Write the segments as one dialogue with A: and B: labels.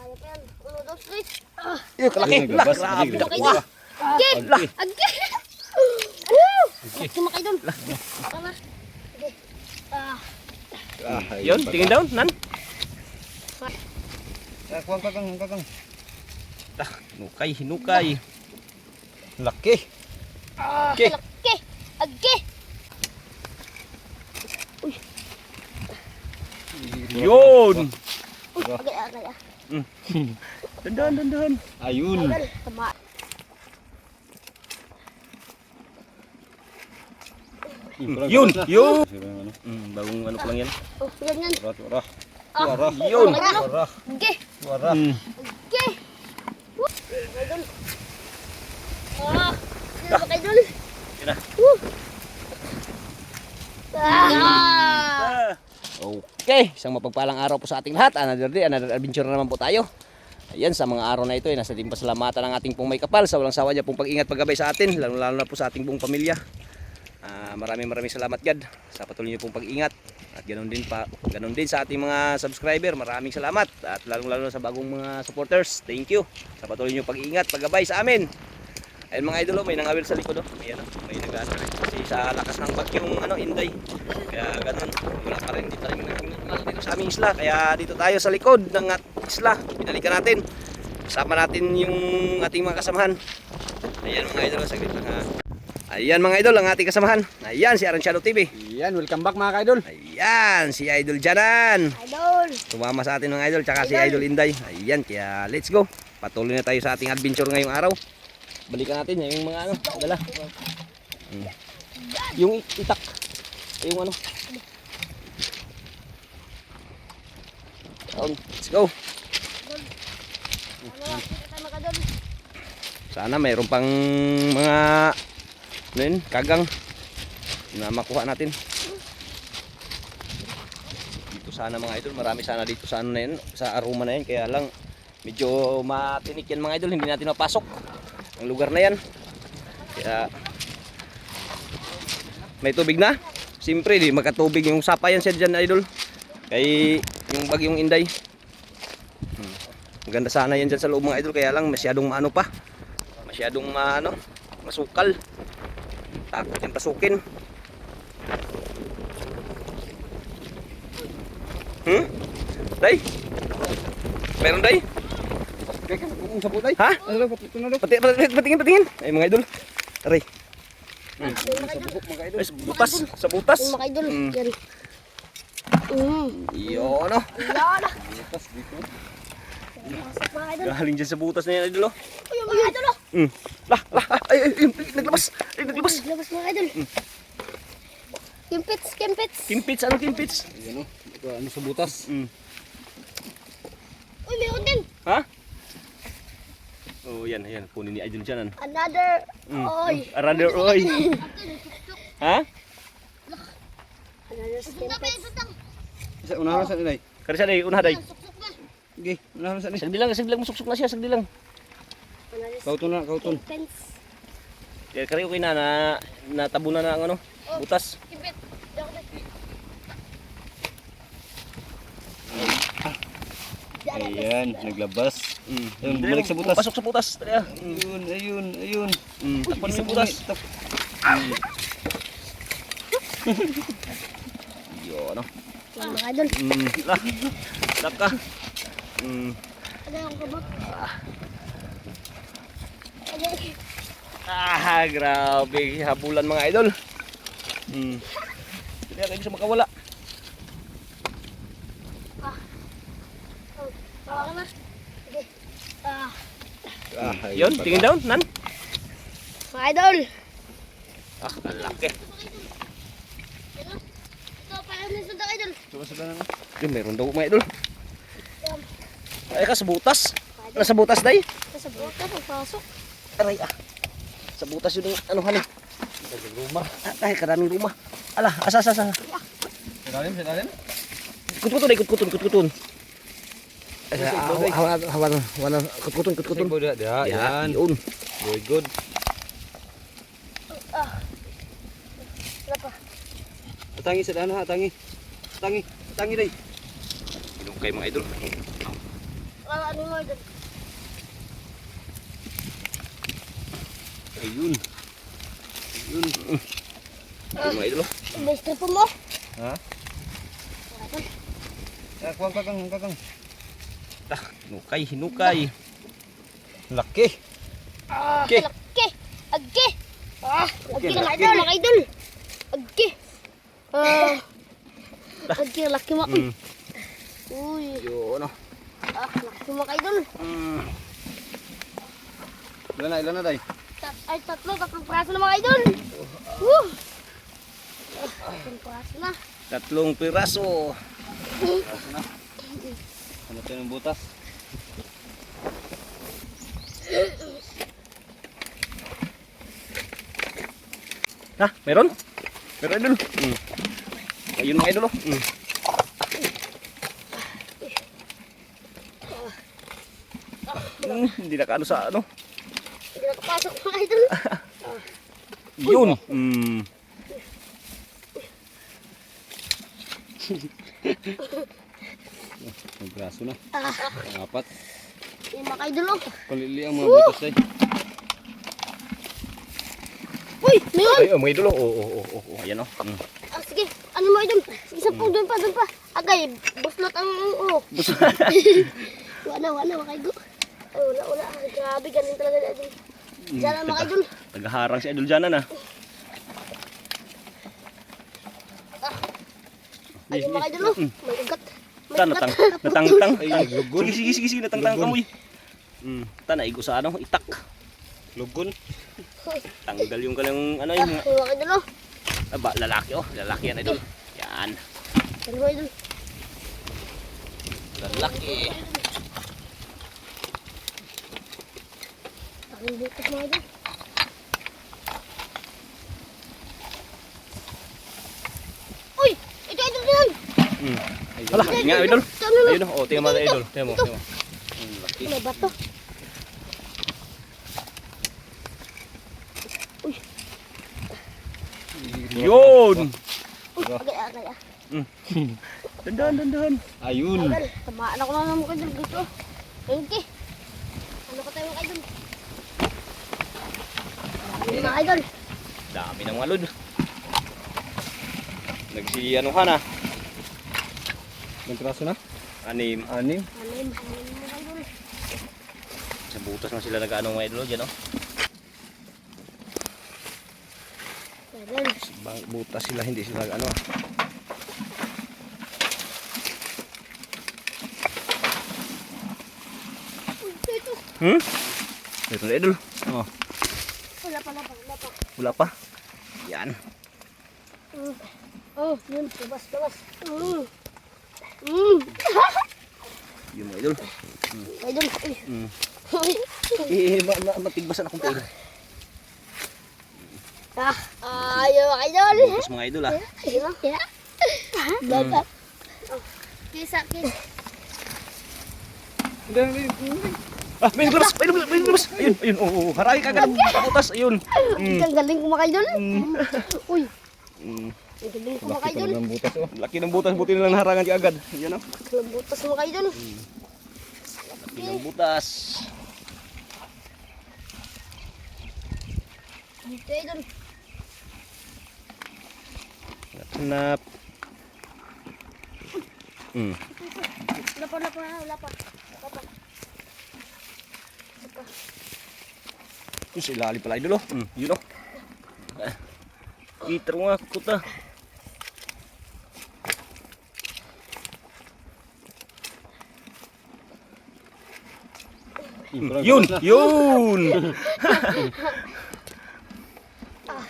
A: Uno, dos, tres.
B: Iyo, kalaki. Lah, grabe. Wah.
A: Agi! Agi! Woo! Agi mga idol. Tama. Sige.
C: Yun, tingin daw, nan.
B: Kuwang kakang.
C: Lah, hinukay.
B: Laki.
C: Okay.
A: Laki! Agi!
C: Yun.
A: Agi.
C: Dandan.
B: Ayun.
A: Idol, tama.
C: Yun. Bagong ano ko lang yan.
A: Oh, yan.
B: Wara.
C: Yun.
A: Agi!
B: Wara.
A: Agi! Woo! Idol. Sino ba idol?
C: Yun na.
A: Woo! Ah!
C: Okay, isang mapagpalang araw po sa ating lahat. Another day, another adventure na naman po tayo. Ayan, sa mga araw na ito, nasa ating pasalamatan ng ating pong may kapal sa walang sawa niya pong pag-ingat paggabay sa atin, lalo na po sa ating buong pamilya. Maraming salamat God sa patuloy niyo pong pag-ingat. At ganoon din sa ating mga subscriber. Maraming salamat. At lalo sa bagong mga supporters. Thank you sa patuloy niyo pag-ingat, paggabay sa amin. Ayun mga idolo, may nangawil sa likod, may nag-ano kasi sa lakas ng bagyong Inday. Kaya ganun, wala pa rin dito sa aming isla. Kaya dito tayo sa likod ng isla. Pinalikan natin. Kasama natin yung ating mga kasamahan. Ayan mga idolo, saglit lang ha. Ayan mga idol, ang ating kasamahan. Ayan si Aranciano TV.
B: Ayan, welcome back mga ka-idol.
C: Ayan si Idol Janan.
A: Idol!
C: Tumama sa atin mga idol, tsaka si Idol Inday. Ayan, kaya let's go. Patuloy na tayo sa ating adventure ngayong araw. Balikan natin yung mga dala. Yung itak. Yung let's go. Sana mayroon pang mga kagang na makuha natin. Dito sana mga idol, marami sana dito sa na yan, sa aroma na yan, kaya lang medyo matinik yan mga idol, hindi natin mapasok ang lugar na yan. Kaya may tubig na. Siyempre di magkatubig yung sapa yan siya dyan idol. Kay yung bagyong Inday. Maganda sana yan dyan sa loob mga idol, kaya lang masyadong masyadong masukal. Takot yung pasukin. Day? Meron day? Ha? Patingin. Ay mga idol. Aray. Sa butas.
A: Mga idol, yan.
C: Yun o.
A: Yan. Mga idol.
C: Galing dyan sa butas na yan idol o.
A: Mga idol, oh.
C: Lah. Ay, naglabas.
A: Labas mga idol. Kimpits.
C: Kimpits, ano kimpits?
B: Ayan o, ito sa butas.
A: Uy, meron din.
C: Ha? Oh, yan. Kunin ni Idol dyan.
A: Another. Oy.
C: Another oy. Ha?
A: Another kimpits.
B: Unahan sa nilay.
C: Karisa day, una day.
B: Okay, unahan sa nilay.
C: Sagdi lang, masuksok na siya, sagdi lang.
B: Kauton.
A: Kimpits.
C: Kaya kari okay na natabunan na ang butas.
A: Kimpits.
B: Ayan, naglabas. Ayun, bumalik sa butas.
C: Pasok sa butas. Tara.
B: Ayun.
C: Takpan sa butas. Yun o.
A: Yan mga idol.
C: Lak ka.
A: Ada yung kabak.
C: Grabe. Habulan mga idol. Hindi kayo bisa makawala.
A: Tawa ka na. Sige.
C: Yun, tingin daw, nan.
A: Mga idol.
C: Laki.
A: Ito, parang nasa daw idol.
C: Yun, meron daw mga idol. Ay ka, sa butas. Nasa butas day.
A: Nasa buta, pagpasok.
C: Aray sa butas yun yung anuhan eh. Ay, karaming rumah. Ala, asa.
B: Sa dalim.
C: Kutkuton. Hawan, kutkuton.
B: Yan.
C: Yun.
B: Very good.
A: Wala pa.
B: Tangi sa daan ha, tangi. Tangi day.
C: Inom kayo mga idol.
A: ano mo idol?
C: Ayun. Ayun. Ayun mga idol.
A: Best trip mo?
B: Ha?
A: Idol.
B: Kuwang kakang.
C: Ah, hinukay.
B: Laki.
C: Okay.
A: Laki. Agke. Agke
C: Okay,
A: mga
C: laki.
A: idol, mga idol. Agke. Agke, laki mo. Uy.
C: Yun oh.
A: Laki mga idol.
B: Ilan na day?
A: Tatlong praso na mga idol. Woo! Tatlong praso na.
C: 3 piraso.
B: Ano tayo ng butas?
C: Ha, meron? Meron idol. Ayun mga idol oh. Hindi nakaano sa ano.
A: Hindi nakapasok mga idol.
C: Yun.
B: Ang braso na. Ang apat.
A: Yung mga idol oh.
B: Kulili ang mga butas day.
A: Uy, mayroon.
C: Ay, mga idol oh. Oh. Ayan oh.
A: Sige, ano mo idol? Isa po doon pa. Agay, buslot ang Wala mga idol. Ay, wala. Grabe, ganun talaga na idol. Diyan ang mga idol.
C: Tagaharang si Idol Janan ah.
A: Ay, mga idol oh. May ugat.
C: Natangtang.
B: Ay, lugon.
C: Sige, natangtang ka mo eh. Naig ko sa ano, itak.
B: Lugon.
C: Tanggal yung kanyang ano yung
A: Ay, mga idol oh.
C: aba, lalaki oh. Lalaki yan idol. Yan.
A: Ano mga idol?
C: Lalaki.
A: Ang butas mga idol. Uy! Ito idol yan!
C: Hala, nga idol.
A: Ano?
C: Ayun oh, tingnan mo idol. Tingnan mo. Laki.
A: May bato.
C: Yun.
A: Uy, agay.
C: Dandan.
B: Ayun.
A: Idol, tamaan ako na ng mga idol dito. Ayun ki. Ano ka tayo mga idol? Ayun mga idol.
C: Dami ng mga lod. Nagsi-ano ka na?
B: Ang braso na?
C: Anim.
B: Anim.
A: Anim mga idol.
C: Sa butas na sila nag-ano mga idol dyan oh.
A: Idol.
C: Butas sila, hindi sila ano.
A: Uy, ito.
C: Ito na idol. Oh,
A: Wala pa.
C: wala pa. Yan.
A: Oh, yun. Labas.
C: Yun mga idol.
A: Idol. Uy.
C: Matigbasan akong tayo.
A: Ayaw idol.
C: Butas mga idol ah.
A: Yeah. Dapat. Kisa.
C: Ah, may lumabas. Ayun, oh. Haray ka agad ang butas. Ayun.
A: Ang galing ko mga idol. Uy.
C: Mm.
A: Ang galing ko mga
B: Laki
A: idol.
B: talaga ng butas oh.
C: Laki ng butas, buti nilang naharangan ka agad. Yan oh.
A: Ang butas mga idol.
C: Laki ng butas.
A: Dito idol.
C: Hanap.
A: Wala pa.
C: Yung sa ilalim pala idol oh. Yun oh. Kita nga kuta. Yun.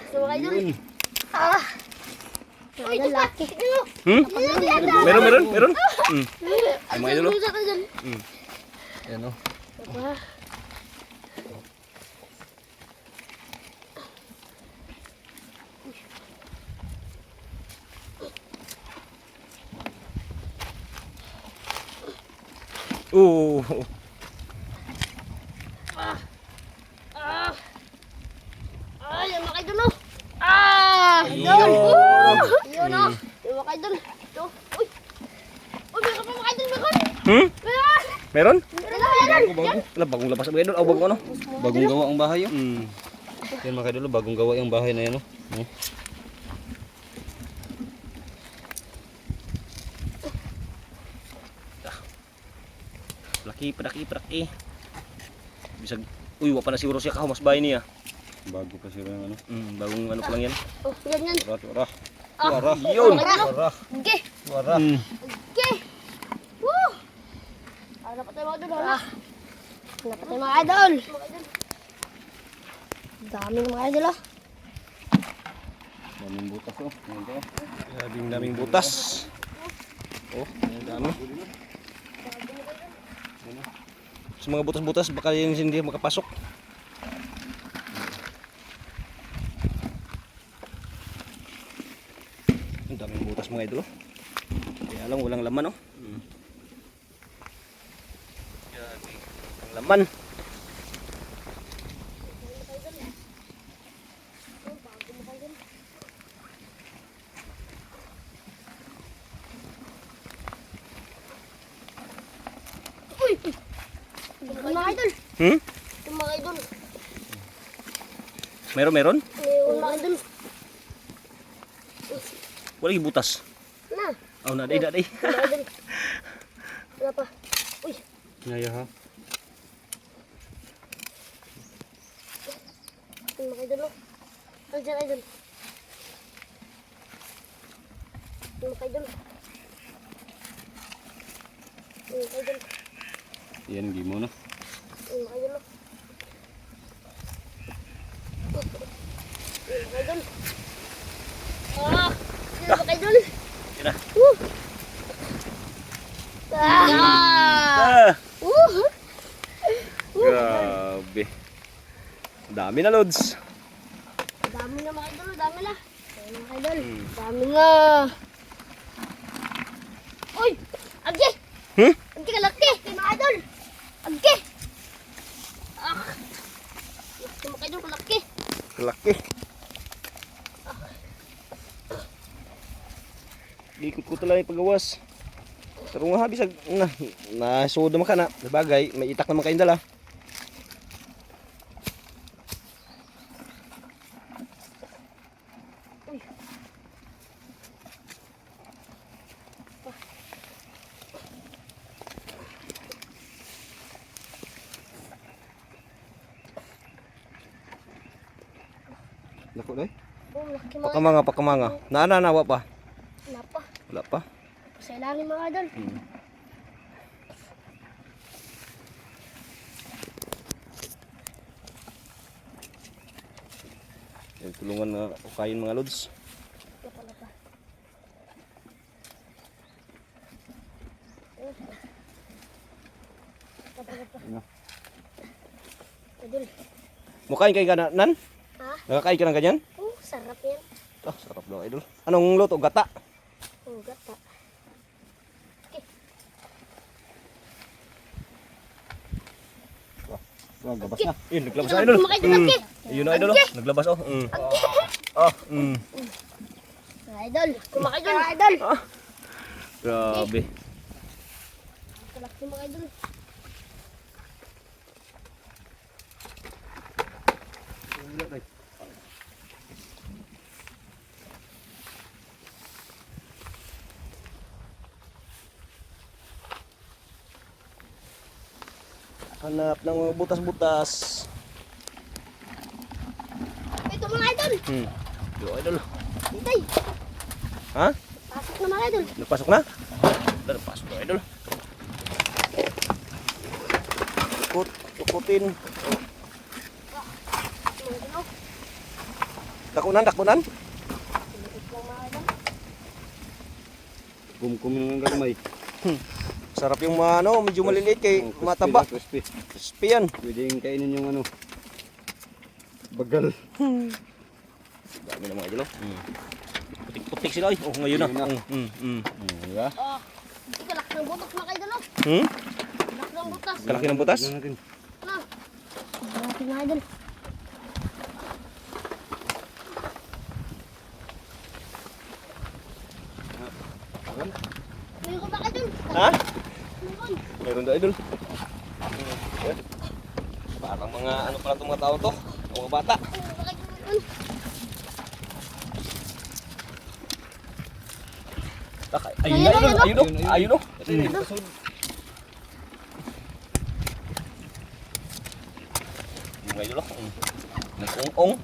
A: So mga idol. Uy, laki.
C: Meron. Ay mga idol oh. Yan oh. Oh.
A: Ay, yung mga idol oh.
C: Ayun.
A: Yun oh. Yung mga idol. Ito. Uy. Uy, meron pa mga idol. Meron.
C: Meron?
A: Meron.
B: Bago.
C: Wala, bagong labas mga idol. O, bagong ano?
B: Bagong gawa ang bahay oh.
C: Hmm.
B: Yan mga idol, bagong gawa yung bahay na yan oh.
C: Laki. Bisag, uy, wala pa na siguro siya kahumas bahay niya.
B: Bago pa sila yung ano.
C: Bagong ano pa lang yan.
A: Oh, yan.
B: Wara.
C: Yun.
B: Wara.
A: Okay.
B: Wara.
A: Okay. Woo! Ano pa tayo mga idol? Ano pa tayo mga idol? Dami ng mga idol.
B: Daming butas oh. Ito oh.
C: Daming butas. Oh, ang dami. Sa mga butas-butas, baka yung hindi makapasok. Ang daming butas mga idol. Kaya lang, walang laman oh. Ang laman.
A: Mga idol. Mga idol.
C: Meron?
A: Mga idol.
C: Wala yung butas.
A: Na.
C: Oh, naday.
A: Mga idol. Wala pa. Uy.
B: Ngaya ha.
A: Mga idol. Ano dyan idol? Mga idol. Mga idol.
B: Yan gimo na.
A: Mga idol. Mga idol. Mga idol.
C: Yan na.
A: Ah!
C: Grabe. Dami na loads.
A: Dami na mga idol, dami na. Dami na mga idol. Dami na. Uy! Agi! Agi kalaki! Mga idol! Agi! Mga idol kalaki!
C: Laki. Ikot ko talaga yung pagawas. Pero nga bisag na suod naman ka na. Sabagay, may itak naman kayong dala.
B: Lako dai.
A: Oh, laki mga
C: Pakamanga. Nawa pa.
A: Wala pa.
C: Wala pa.
A: Sa ilalim mga idol.
C: Yung tulungan na ukayin mga loads.
A: Wala pa. Idol.
C: Mukain kayo nan?
A: Ha?
C: Nakakain ka ng ganyan?
A: Oh, sarap yan.
C: Ah, sarap daw idol. Anong luto? Gata?
A: Oh, gata.
B: Wah, gabas na.
C: Yun, naglabas na idol.
A: Mga idol, laki!
C: Ayun na idol. Naglabas oh. Ah,
A: Mga idol, mga idol, mga idol.
C: Grabe.
A: Kalaki mga idol.
C: Hanap ng mga butas-butas.
A: Ito mga idol.
C: Yo idol.
A: Itay.
C: Ha?
A: Pasok na mga idol.
C: Nagpasok na? Nagpasok na idol. Tukutin.
A: Mga idol.
C: Dakunan.
A: Ito lang mga idol.
B: Kumkumin ng gamay.
C: Sarap yung mga ano, medyo maliliit kay mataba.
B: Crispy.
C: Crispy yan.
B: Pwedeng kainin yung ano. Bagal.
C: Dami na mga idol. Putik-putik sila ay. Oh, ngayon na.
B: Diba?
A: Hindi kalaki ng butas mga idol. Kalaki ng butas.
C: Kalaki ng butas?
B: Tignan natin.
A: Ano? Kalaki mga idol. Mayroon ba idol?
C: Ha?
A: Mayroon.
C: Meron daw idol. Parang mga ano pala itong mga tao to, mga bata. Ayun na, ayun o, ayun o. Mga idol o. Nag-ong-ong.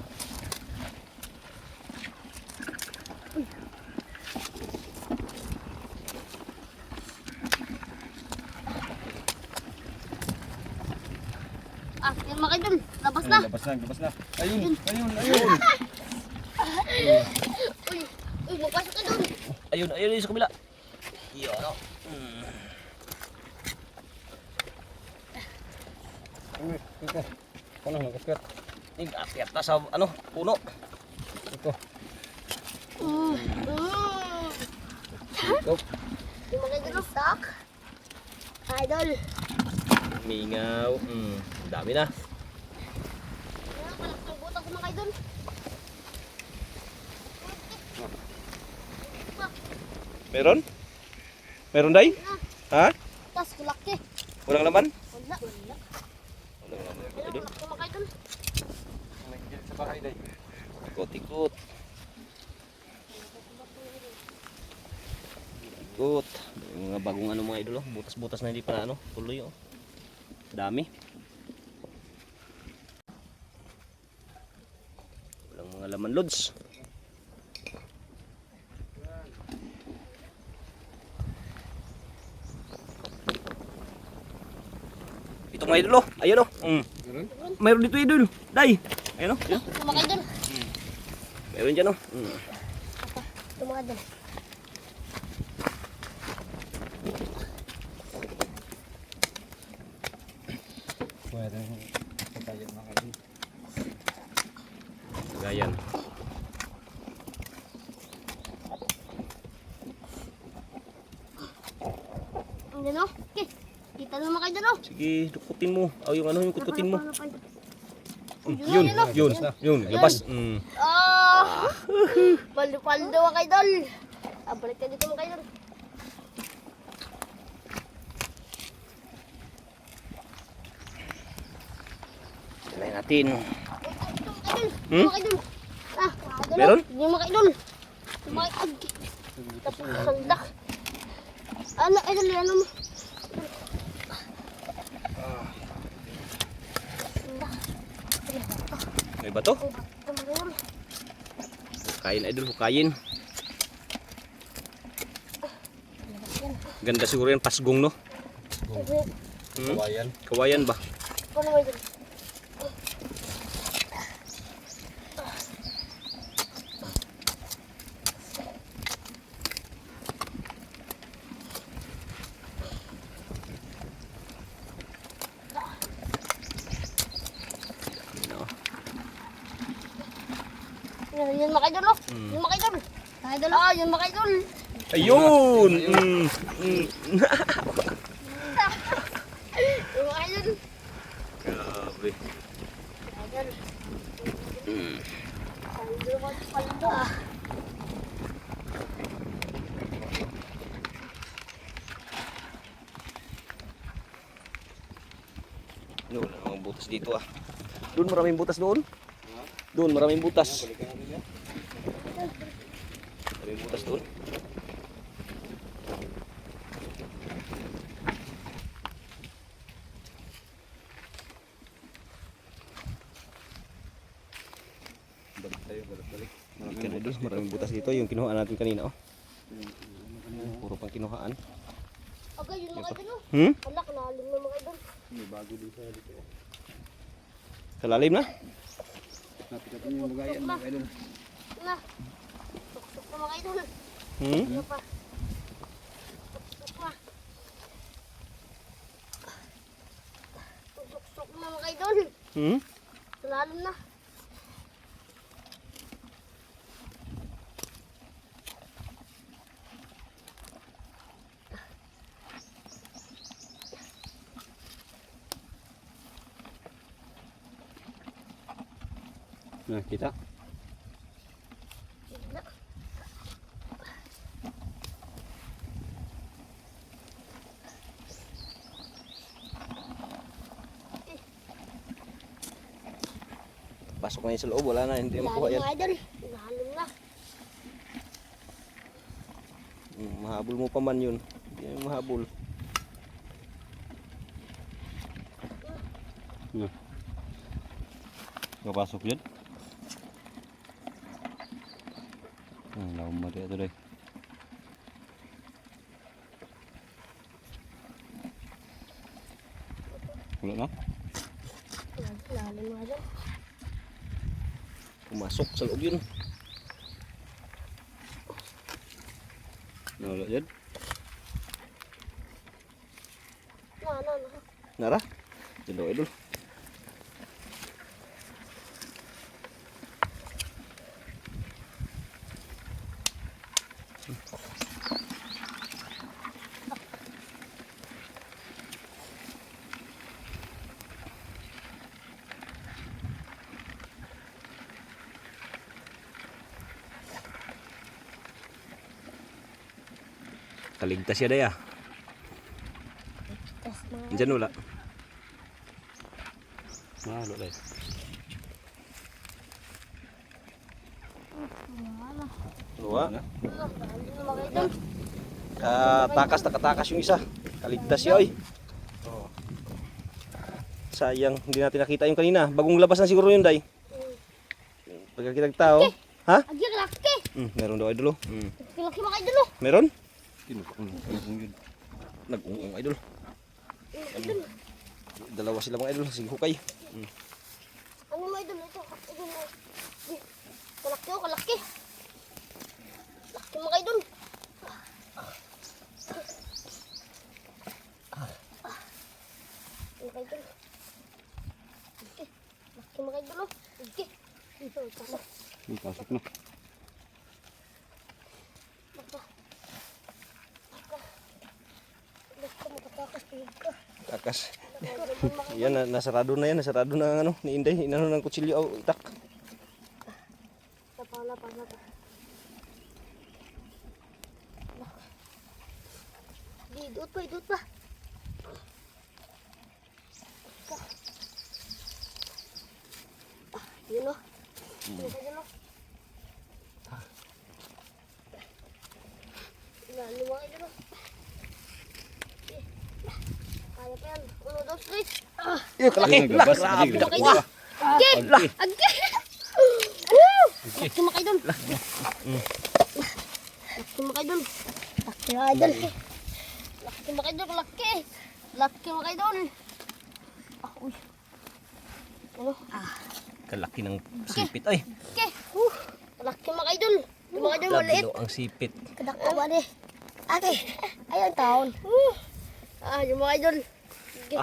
A: Ah, yan mga idol. Labas na.
B: Labas na. Ayun.
A: Uy, uy, magpasok ka doon.
C: Ayun, ayun sa kabila. Yun o.
B: Ito. Ano nagkaskat?
C: Akyat na sa ano, puno.
B: Ito.
A: Yung mga idol. Stock. Idol.
C: Mingaw. Dami na.
A: Yan, malak ng butang ko mga idol.
C: Meron? Meron day? Ha?
A: Tas, kulaki.
C: Walang laman?
A: Wala.
C: Walang laman.
A: Ayun,
C: Idol.
A: malak ng mga idol.
B: Nagigilid sa bahay day.
C: Ikot-ikot. Ikot. Yung mga bagong ano mga idol, oh. Butas-butas na hindi pa na ano, tuloy oh. Dami. Walang mga laman lods. Ito mga idol, oh. Ayun oh.
B: Meron?
C: Mayroon dito idol. Day. Ayun oh. Ayun.
A: Ito mga idol.
C: Mayroon dyan oh.
A: Ito mga idol.
B: Meron. Patayin mga kain.
C: Gayan.
A: Ayan o. Okay. Kita na mga idol o.
C: Sige, dukutin mo. O yung ano, yung kutkutin mo.
A: Yun,
C: Yun, yun. Labas.
A: Ah! Paldo-paldo mga idol. Ah, balik ka dito mga idol.
C: Try natin.
A: Ito mga idol. Ah, mga idol.
C: Meron?
A: Yung mga idol. Yung mga idol. Tapos handak. Ano, idol, ano mo?
C: May bato?
A: Ito mga idol.
C: Hukayin idol, hukayin. Ganda siguro yan, pasgong no?
B: Kawayan.
C: Kawayan ba?
A: Ano mga idol?
C: No.
A: Yun mga idol o. Yun mga idol. Mga idol o. Ah, yun mga idol.
C: Ayun!
A: Yung mga idol.
C: Grabe.
A: Idol. Paldo. Ah.
C: Ano, wala namang butas dito ah. Doon maraming butas doon. Doon maraming butas. Maraming butas doon.
B: Balik tayo, balik.
C: Ikan idol, maraming butas dito. Yung kinuhaan natin kanina oh. Puro pang kinuhaan.
A: Okay, yun mga idol o.
C: Hmm?
A: Anak, nalim na mga idol.
B: May bago din sa dito.
C: Kalalim na?
B: Napitatin yung bugayan mga idol.
A: Na. Tuk-tuk na mga idol.
C: Hmm?
A: Ano pa? Tuk-tuk na. Tuk-tuk na mga idol.
C: Hmm?
A: Sulalim na.
B: Nah, kita.
C: Pasok na yun sa loob, wala na, hindi na makuha
A: Lalim
C: yan.
A: mga idol. Lalim na.
C: Mahabol mo pa man yun. Hindi na mahabol.
B: Kapasok yan. Lawan mo ito deh. Wala na?
A: Lalim mga idol.
C: Pumasok sa loob yun.
B: Wala yan.
A: Na.
C: Nara? Idol, idol. Kaligtas siya daya.
A: Tas mga
C: Diyan wala.
B: Wala deh.
C: Wala.
A: lalim na mga idol.
C: Nakatakas yung isa. Kaligtas siya oy. Sayang, hindi natin nakita yung kanina. Bagong labas na siguro yun, Day. Pagkakita ng tao. Ha?
A: Agya laki.
C: Meron daw idol.
A: Laki mga idol.
C: Meron?
B: Kinukong yun.
C: Nag-ungong idol. Dalawa sila mga idol. Sige, hukay.
A: Ano mga idol ito? Idol. Kalaki o kalaki. Laki mga idol. Mga idol. Laki mga idol. Laki. Ito, tama.
B: Pasok na.
A: Laki makatakas tulog ka.
C: Takas. Yan, nasarado na yan. Nasarado na ang ano, ni Inday. Inano ng kutsilyo o itak.
A: Napala. Idot pa. Yun o. Yun o. Lalo mga idol o. Kaya pa yan. 1, 2, 3.
C: Yung kalaki.
B: Ayun, gabas.
C: Grabe.
B: Sige,
A: Laki
B: gabas.
A: na. Agay! Agay! Laki mga idol. Laki mga idol. Laki mga idol. Laki mga idol. Laki mga idol. Uy. Ano?
C: Kalaki ng sipit. Ay,
A: Okay. Laki mga idol. Yung mga idol maliit.
C: labilo ang sipit.
A: Kadako ba ni? Okay. Ayun taon. Yung mga idol. Okay.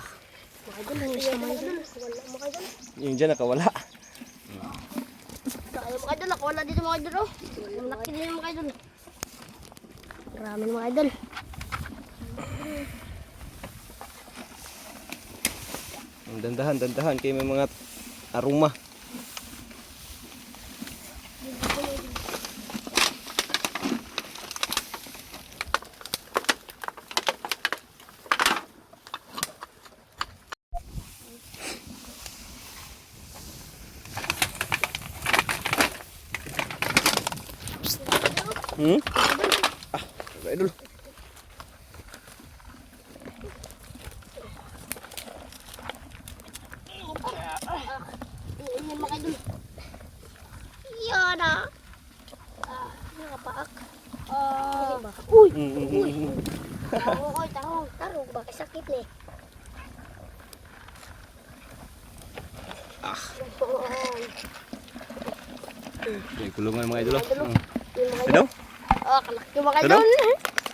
A: Mga idol. Mga idol. Wala mga idol.
C: Yung dyan nakawala.
A: Kaya mga idol, ako wala dito mga idol oh. Malaki din yung mga idol. Marami mga idol.
C: Ang dandahan kayo may mga aroma. Idol.
A: Yan mga idol. Yan ah. Nakapaak. Uy! Uy! Tarong ba? Sakit ni.
C: Okay, kulungan mga idol.
A: Yung mga
C: Ano?
A: idol. Kalaki mga
C: Ano?
A: idol.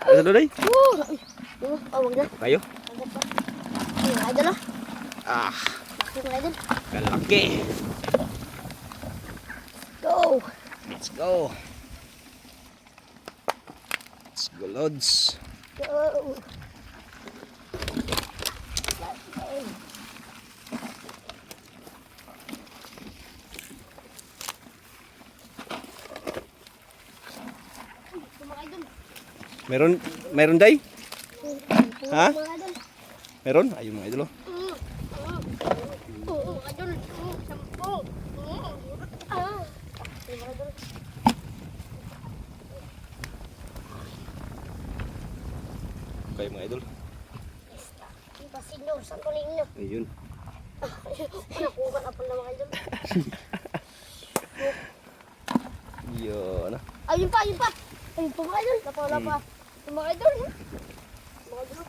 C: Ano day?
A: Wag na.
C: Kayo?
A: Yung mga idol
C: Ah,
A: Laki mga idol.
C: kalaki.
A: Go!
C: Let's go. Let's go, Lods.
A: Go!
C: Meron day? Ha?
A: Mga idol.
C: Meron? Ayun mga idol.
A: Mga idol. 10.
C: kayo mga idol.
A: Yung pasinor, saan ko ninyo?
C: Ayun.
A: Nakuha na pala mga idol.
C: Yun.
A: Ayun pa, ayun pa. Ayun pa mga idol. Napawala pa. Yung mga idol. Mga idol.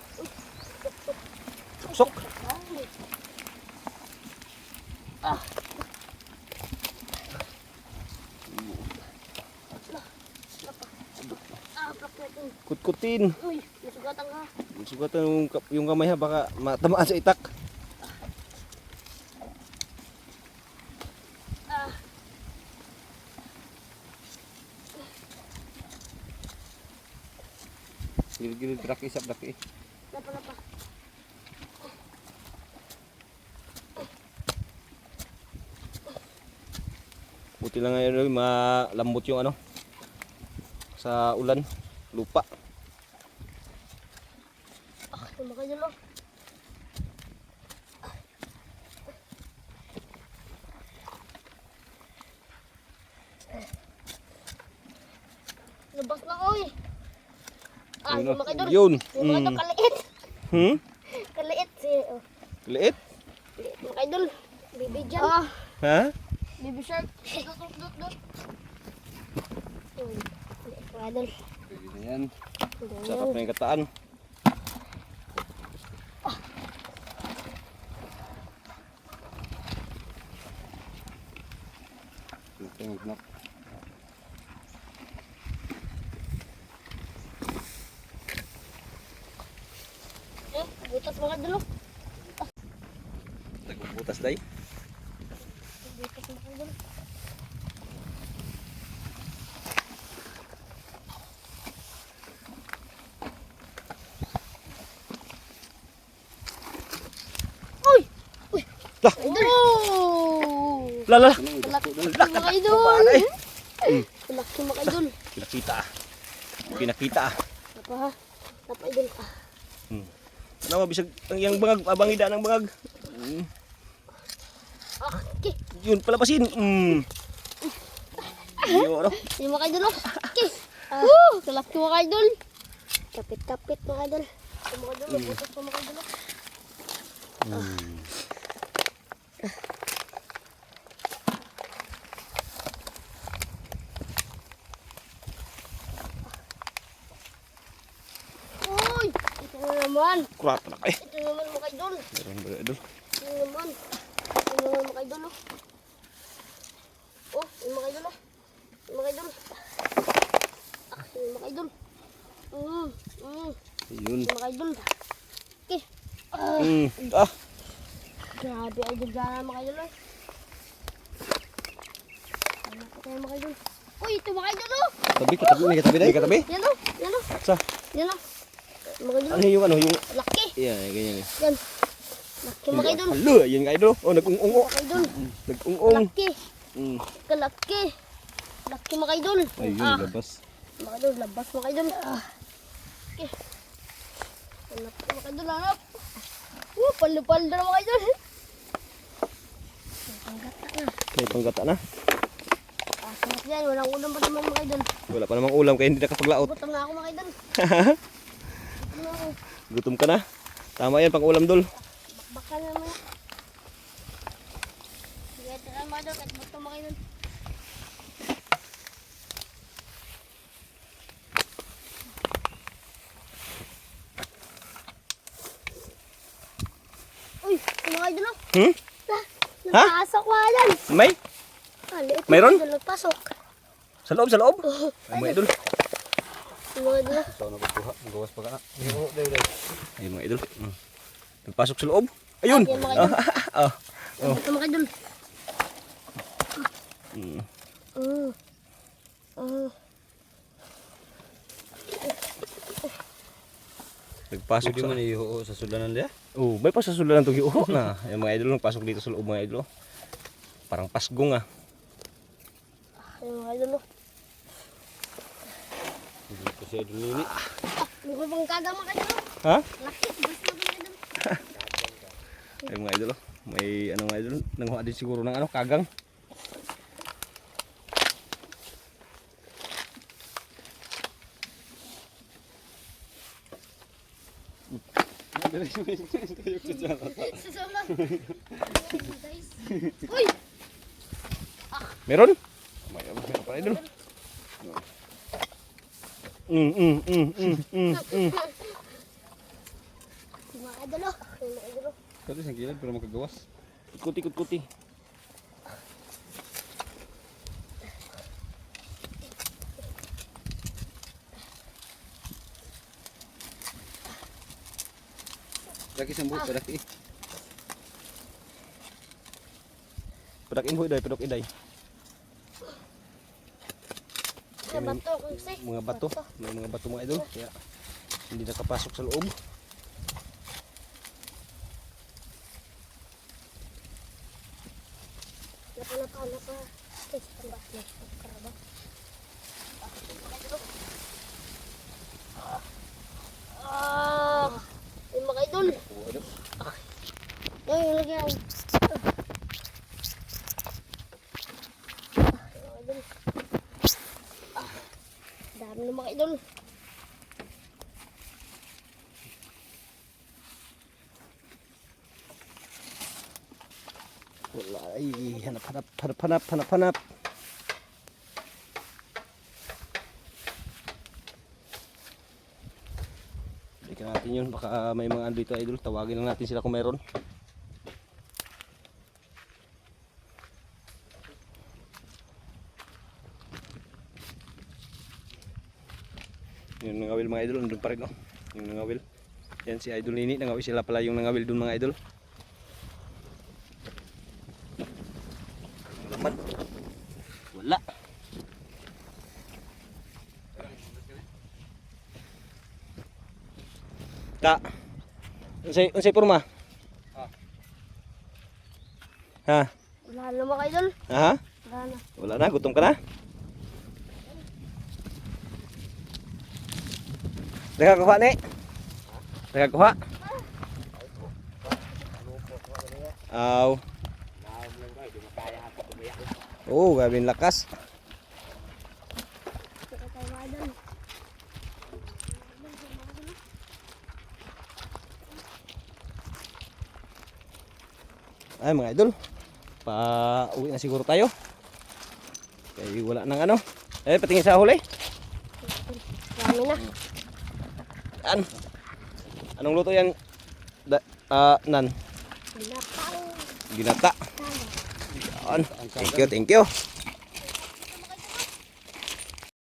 C: Sok.
A: Ah. Ah, plak natin.
C: Kutkutin.
A: Uy, nasugatan ka.
C: Sugatan yung kamay ha, baka matamaan sa itak.
A: Ah.
C: Gilid-gilid draki isap draki.
A: Napa.
C: Buti lang ngayon malambot yung ano sa ulan, lupa.
A: Ah, yung mga idol. Labas na, oy. Ah,
C: Ayun
A: yung
C: na.
A: mga idol.
C: Yun.
A: Yung mga idol, kaliit.
C: Hmm?
A: Kaliit si... Oh.
C: Liit?
A: Kaliit, mga idol. Baby dyan. Ah,
C: Ha?
A: baby shark. Dot. Kaliit, mga idol.
C: Pwede na yan.
A: Ganyan.
C: Sarap na yung kataan.
A: Butas mga idol.
C: Nagbubutas day.
A: Butas mga idol. Uy! Uy!
C: Lah.
A: Oh!
C: Lala.
A: Malaki mga idol. Malaki mga idol.
C: Pinakita. Pinakita.
A: Napa ha? Napa idol ka.
C: Ano bisag ang yang bangag abangida ng bangag.
A: Ah, okay.
C: Yun palabasin. Yo ano?
A: Yung mga idol. Okay. Malaki mga idol. Kapit-kapit mga idol. Yung mga idol. Butas pa mga idol. Uy! Ito na naman.
C: Kurat na kay.
A: Ito naman mga idol.
C: Meron ba idol?
A: Ito naman. Ito naman mga idol. Oh, yung mga idol. Yung mga idol. Ah, yung mga idol.
C: Ayun.
A: Yung mga idol. Okay.
C: Ah,
A: Grabe idol dyan mga idol. Ano pa tayo mga idol? Uy, ito mga idol oh!
C: tabi katabi ni katabi day. Katabi.
A: Yan oh, yan oh,
C: Sa
A: yan oh. Mga idol,
C: ano yung
A: laki.
C: yeah, ganyan.
A: Yan. Laki mga idol.
C: Hello, ayun ka idol. Oh, nag-ung-ung.
A: Mga idol.
C: Nag-ung-ung.
A: Laki. Kalaki. Laki mga idol.
C: Ayun, labas.
A: Mga idol, labas mga idol. Okay. Hanap ko mga idol, hanap. Paldo-paldo na mga idol. Panggata na.
C: May panggata na.
A: Sarap yan, walang ulam pa naman mga idol.
C: Wala pa namang ulam kaya hindi nakapaglaot.
A: Gutom na ako mga idol. Gutom na ako.
C: Gutom ka na. Tama yan pang ulam dol.
A: Baka naman. Sige, ito na mga idol, kahit gutom mga idol. Uy, ito mga idol oh.
C: Ha?
A: Napasok mga idol.
C: May?
A: Liit mga
C: Mayroon?
A: idol, nagpasok.
C: Sa loob, sa loob. Ay, mga idol.
A: Ito mga idol oh.
B: Ito na pagkuha. Magawas pa ka na.
C: Ayun mga idol. Nagpasok sa loob. Ayun.
A: Yan mga idol.
C: Ah.
A: Ito mga idol.
C: Mm. Nagpasok
B: Pwede
C: sa...
B: mo na iho sa sulanan dia.
C: Oh, may pa sa sulanan to giuho na. Yung mga idol nagpasok dito sa loob mga idol. Parang pasgong ah.
A: Yung mga idol oh.
B: Hindi ko siya idol nini.
A: May bang kagang mga idol oh.
C: Ha?
A: Laki, gusto mo mga idol.
C: Ay mga idol. May ano mga idol, nanguha din siguro ng ano, kagang.
A: Susama. Guys. Uy!
C: Meron? Meron pa idol.
A: Mga idol oh. Mga idol oh.
B: Kasi sa gilid pero makagawas.
C: Kuti.
B: Lagi sa buhok, lagi.
C: Padak imboy day, padak iday.
A: Mga bato kasi.
C: Mga bato, may mga bato mga idol. Kaya hindi nakapasok sa loob.
A: Napa. Guys, tambah na. Karaba. Ay, mga idol. Ay, lagyan. Dami na mga idol.
C: Wala ay hanap. Balikan natin yun, baka may mga andito idol, tawagin lang natin sila kung meron. Yung nangawil mga idol, nandun pa rin oh. Yung nangawil. Yan si Idol Nini, nangawil sila pala yung nangawil dun mga idol. Laman. Wala. Ta. Unsay porma? Ha?
A: Wala na mga idol.
C: Ha?
A: Wala na.
C: Wala na, gutom ka na? Nakakuha ni? Nakakuha? Aw. Oh, gabing lakas. Ay mga idol, pa-uwi na siguro tayo. Kaya wala nang ano. Patingin sa huli.
A: Dami na.
C: Yan. Anong luto yan? Nan.
A: Binatang.
C: Ginata. Yan. Thank you.